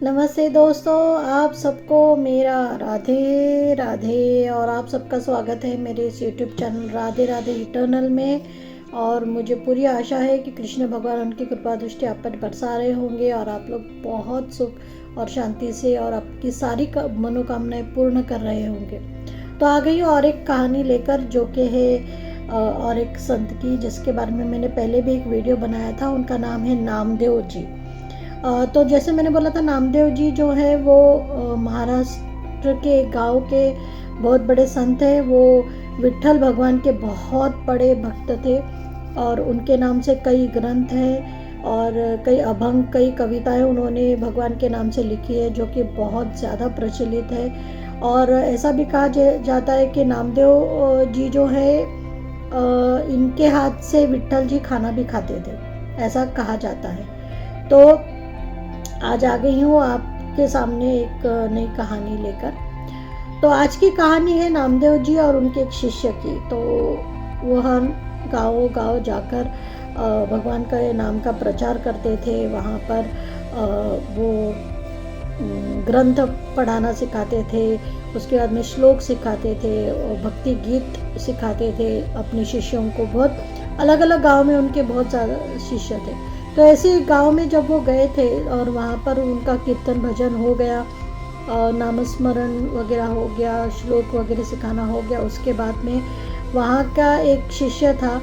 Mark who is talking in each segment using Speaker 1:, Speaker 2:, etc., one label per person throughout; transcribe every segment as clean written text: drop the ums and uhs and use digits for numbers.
Speaker 1: नमस्ते दोस्तों, आप सबको मेरा राधे राधे और आप सबका स्वागत है मेरे इस YouTube channel Radhe Radhe eternal में। और मुझे पूरी आशा है कि कृष्ण भगवान उनकी कृपा दृष्टि आप पर बरसा रहे होंगे और आप लोग बहुत सुख और शांति से और आपकी सारी मनोकामनाएं पूर्ण कर रहे होंगे। तो आ गई और एक कहानी लेकर, जो कि है और एक संत की, जिसके बारे में मैंने पहले भी एक वीडियो बनाया था। उनका नाम है नामदेव जी। तो जैसे मैंने बोला था, नामदेव जी जो है वो महाराष्ट्र के गांव के बहुत बड़े संत हैं। वो विट्ठल भगवान के बहुत बड़े भक्त थे और उनके नाम से कई ग्रंथ हैं और कई अभंग, कई कविताएं उन्होंने भगवान के नाम से लिखी है, जो कि बहुत ज़्यादा प्रचलित है। और ऐसा भी कहा जाता है कि नामदेव जी जो है इनके हाथ से विट्ठल जी खाना भी खाते थे, ऐसा कहा जाता है। तो आज आ गई हूँ आपके सामने एक नई कहानी लेकर। तो आज की कहानी है नामदेव जी और उनके एक शिष्य की। तो वह गाँव जाकर भगवान का नाम का प्रचार करते थे। वहाँ पर वो ग्रंथ पढ़ाना सिखाते थे, उसके बाद में श्लोक सिखाते थे और भक्ति गीत सिखाते थे अपने शिष्यों को। बहुत अलग अलग गांव में उनके बहुत ज़्यादा शिष्य थे। तो ऐसे गांव में जब वो गए थे और वहाँ पर उनका कीर्तन भजन हो गया, नामस्मरण वगैरह हो गया, श्लोक वगैरह सिखाना हो गया, उसके बाद में वहाँ का एक शिष्य था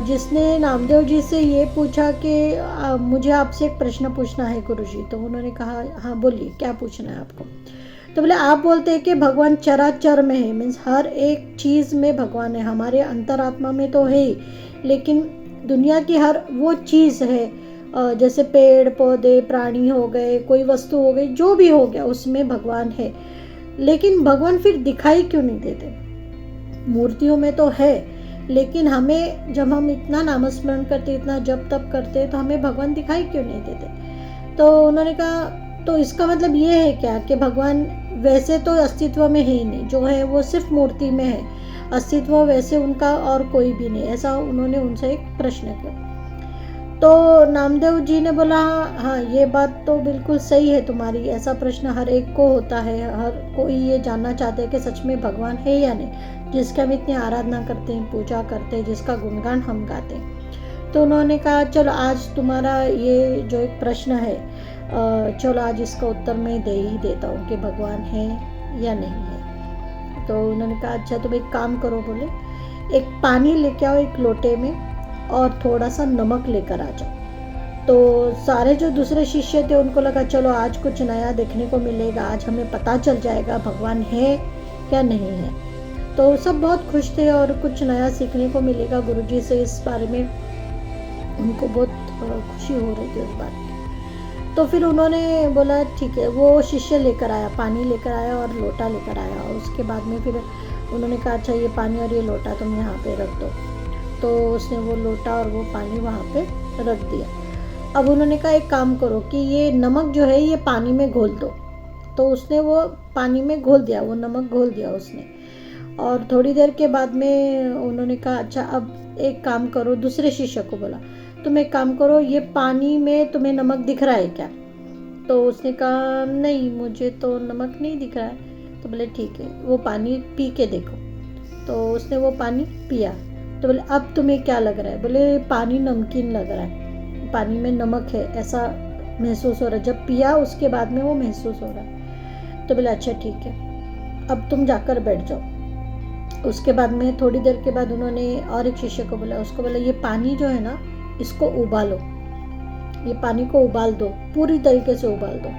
Speaker 1: जिसने नामदेव जी से ये पूछा कि मुझे आपसे एक प्रश्न पूछना है गुरुजी। तो उन्होंने कहा, हाँ बोलिए, क्या पूछना है आपको। तो बोले, आप बोलते हैं कि भगवान चराचर में है, मीन्स हर एक चीज़ में भगवान है, हमारे अंतरात्मा में तो है ही, लेकिन दुनिया की हर वो चीज़ है, जैसे पेड़ पौधे, प्राणी हो गए, कोई वस्तु हो गई, जो भी हो गया उसमें भगवान है। लेकिन भगवान फिर दिखाई क्यों नहीं देते। मूर्तियों में तो है, लेकिन हमें जब हम इतना नामस्मरण करते, इतना जप तप करते, तो हमें भगवान दिखाई क्यों नहीं देते। तो उन्होंने कहा, तो इसका मतलब ये है क्या कि भगवान वैसे तो अस्तित्व में है ही नहीं, जो है वो सिर्फ मूर्ति में है, अस्तित्व वैसे उनका और कोई भी नहीं, ऐसा उन्होंने उनसे एक प्रश्न किया। तो नामदेव जी ने बोला, हाँ ये बात तो बिल्कुल सही है तुम्हारी, ऐसा प्रश्न हर एक को होता है, हर कोई ये जानना चाहते हैं कि सच में भगवान है या नहीं, जिसका हम इतनी आराधना करते हैं, पूजा करते हैं, जिसका गुणगान हम गाते हैं। तो उन्होंने कहा, चलो आज तुम्हारा ये जो एक प्रश्न है, चलो आज इसका उत्तर मैं दे ही देता हूँ कि भगवान है या नहीं है। तो उन्होंने कहा, अच्छा तुम एक काम करो। बोले, एक पानी लेके आओ एक लोटे में और थोड़ा सा नमक लेकर आ जाओ। तो सारे जो दूसरे शिष्य थे उनको लगा, चलो आज कुछ नया देखने को मिलेगा, आज हमें पता चल जाएगा भगवान है या नहीं है। तो सब बहुत खुश थे और कुछ नया सीखने को मिलेगा गुरुजी से, इस बारे में उनको बहुत खुशी हो रही थी उस बात की। तो फिर उन्होंने बोला ठीक है। वो शिष्य लेकर आया, पानी लेकर आया और लोटा लेकर आया। और उसके बाद में फिर उन्होंने कहा, अच्छा ये पानी और ये लोटा तुम यहाँ पे रख दो। तो उसने वो लोटा और वो पानी वहाँ पे रख दिया। अब उन्होंने कहा, एक काम करो कि ये नमक जो है ये पानी में घोल दो। तो उसने वो पानी में घोल दिया, वो नमक घोल दिया उसने। और थोड़ी देर के बाद में उन्होंने कहा, अच्छा अब एक काम करो, दूसरे शिष्य को बोला, तुम एक काम करो, ये पानी में तुम्हें नमक दिख रहा है क्या। तो उसने कहा, नहीं मुझे तो नमक नहीं दिख रहा है। तो बोले ठीक है, वो पानी पी के देखो। तो उसने वो पानी पिया। तो बोले, अब तुम्हें क्या लग रहा है। बोले, पानी नमकीन लग रहा है, पानी में नमक है, ऐसा महसूस हो रहा है। जब पिया उसके बाद में वो महसूस हो रहा है। तो बोले, अच्छा ठीक है, अब तुम जाकर बैठ जाओ। उसके बाद में थोड़ी देर के बाद उन्होंने और एक शिष्य को बोला, उसको बोला, ये पानी जो है ना इसको उबालो, ये पानी को उबाल दो, पूरी तरीके से उबाल दो।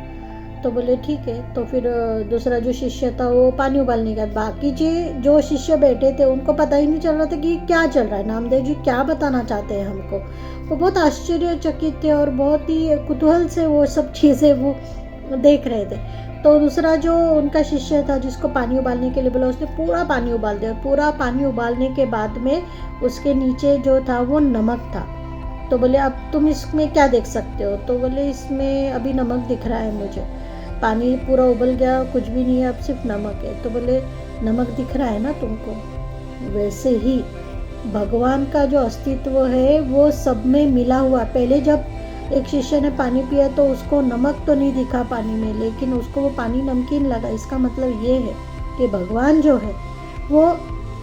Speaker 1: तो बोले ठीक है। तो फिर दूसरा जो शिष्य था वो पानी उबालने का, बाकी जो शिष्य बैठे थे उनको पता ही नहीं चल रहा था कि क्या चल रहा है, नामदेव जी क्या बताना चाहते हैं हमको। वो बहुत आश्चर्यचकित थे और बहुत ही कुतूहल से वो सब चीज़ें वो देख रहे थे। तो दूसरा जो उनका शिष्य था जिसको पानी उबालने के लिए बोला, उसने पूरा पानी उबाल दिया। पूरा पानी उबालने के बाद में उसके नीचे जो था वो नमक था। तो बोले, अब तुम इसमें क्या देख सकते हो। तो बोले, इसमें अभी नमक दिख रहा है मुझे, पानी पूरा उबल गया, कुछ भी नहीं है, अब सिर्फ नमक है। तो बोले, नमक दिख रहा है ना तुमको, वैसे ही भगवान का जो अस्तित्व है वो सब में मिला हुआ। पहले जब एक शिष्य ने पानी पिया तो उसको नमक तो नहीं दिखा पानी में, लेकिन उसको वो पानी नमकीन लगा। इसका मतलब ये है कि भगवान जो है वो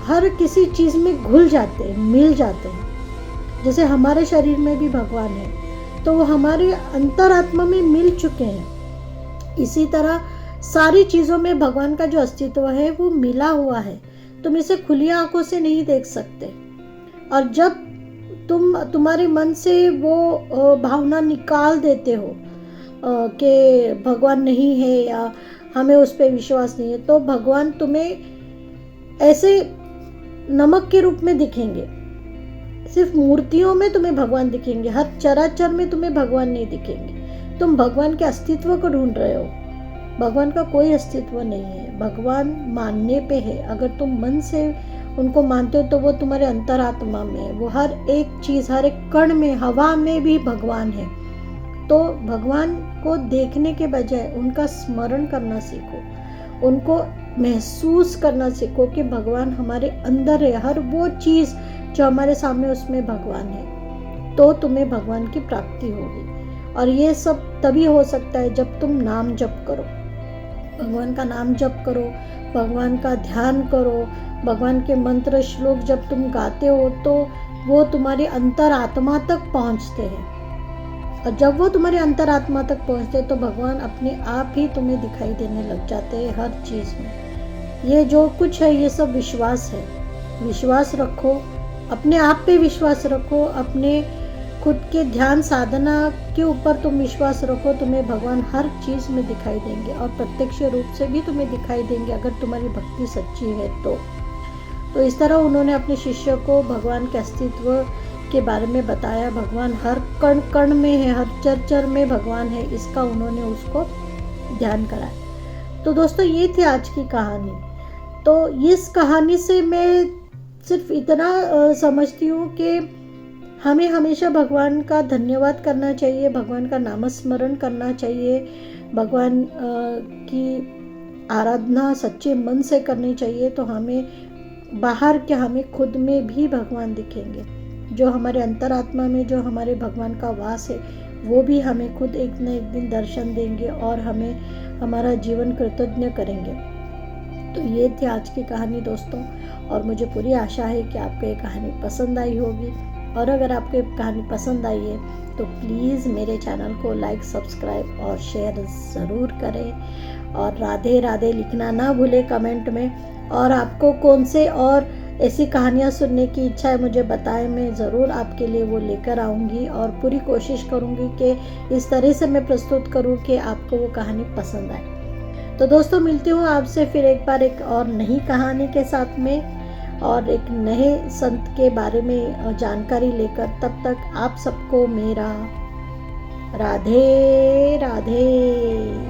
Speaker 1: हर किसी चीज़ में घुल जाते हैं, मिल जाते हैं। जैसे हमारे शरीर में भी भगवान है तो वो हमारे अंतरात्मा में मिल चुके हैं। इसी तरह सारी चीज़ों में भगवान का जो अस्तित्व है वो मिला हुआ है। तुम इसे खुली आंखों से नहीं देख सकते, और जब तुम्हारे मन से वो भावना निकाल देते हो कि भगवान नहीं है या हमें उस पर विश्वास नहीं है, तो भगवान तुम्हें ऐसे नमक के रूप में दिखेंगे। सिर्फ मूर्तियों में तुम्हें भगवान दिखेंगे, हर चराचर में तुम्हें भगवान नहीं दिखेंगे। तुम भगवान के अस्तित्व को ढूंढ रहे हो, भगवान का कोई अस्तित्व नहीं है। भगवान मानने पे है, अगर तुम मन से उनको मानते हो तो वो तुम्हारे अंतरात्मा में है। वो हर एक चीज़, हर एक कण में, हवा में भी भगवान है। तो भगवान को देखने के बजाय उनका स्मरण करना सीखो, उनको महसूस करना सीखो कि भगवान हमारे अंदर है। हर वो चीज़ जो हमारे सामने उसमें भगवान है, तो तुम्हें भगवान की प्राप्ति होगी। और ये सब तभी हो सकता है जब तुम नाम जप करो, भगवान का नाम जप करो, भगवान का ध्यान करो, भगवान के मंत्र श्लोक जब तुम गाते हो तो वो तुम्हारी अंतरात्मा तक पहुंचते हैं। और जब वो तुम्हारे अंतरात्मा तक पहुंचते हैं तो भगवान अपने आप ही तुम्हें दिखाई देने लग जाते हैं हर चीज़ में। ये जो कुछ है ये सब विश्वास है। विश्वास रखो, अपने आप पे विश्वास रखो, अपने खुद के ध्यान साधना के ऊपर तुम विश्वास रखो। तुम्हें भगवान हर चीज़ में दिखाई देंगे और प्रत्यक्ष रूप से भी तुम्हें दिखाई देंगे अगर तुम्हारी भक्ति सच्ची है तो इस तरह उन्होंने अपने शिष्य को भगवान के अस्तित्व के बारे में बताया। भगवान हर कण कण में है, हर चर में भगवान है, इसका उन्होंने उसको ध्यान कराया। तो दोस्तों ये थी आज की कहानी। तो इस कहानी से मैं सिर्फ इतना समझती हूँ कि हमें हमेशा भगवान का धन्यवाद करना चाहिए, भगवान का नामस्मरण करना चाहिए, भगवान की आराधना सच्चे मन से करनी चाहिए। तो हमें बाहर के, हमें खुद में भी भगवान दिखेंगे। जो हमारे अंतरात्मा में जो हमारे भगवान का वास है वो भी हमें खुद एक न एक दिन दर्शन देंगे और हमें हमारा जीवन कृतज्ञ करेंगे। तो ये थी आज की कहानी दोस्तों, और मुझे पूरी आशा है कि आपको ये कहानी पसंद आई होगी। और अगर आपको ये कहानी पसंद आई है तो प्लीज़ मेरे चैनल को लाइक, सब्सक्राइब और शेयर ज़रूर करें। और राधे राधे लिखना ना भूलें कमेंट में। और आपको कौन से और ऐसी कहानियाँ सुनने की इच्छा है मुझे बताएं, मैं ज़रूर आपके लिए वो लेकर आऊँगी और पूरी कोशिश करूँगी कि इस तरह से मैं प्रस्तुत करूँ कि आपको वो कहानी पसंद आए। तो दोस्तों मिलती हूँ आपसे फिर एक बार एक और नई कहानी के साथ में और एक नए संत के बारे में जानकारी लेकर। तब तक आप सबको मेरा राधे राधे।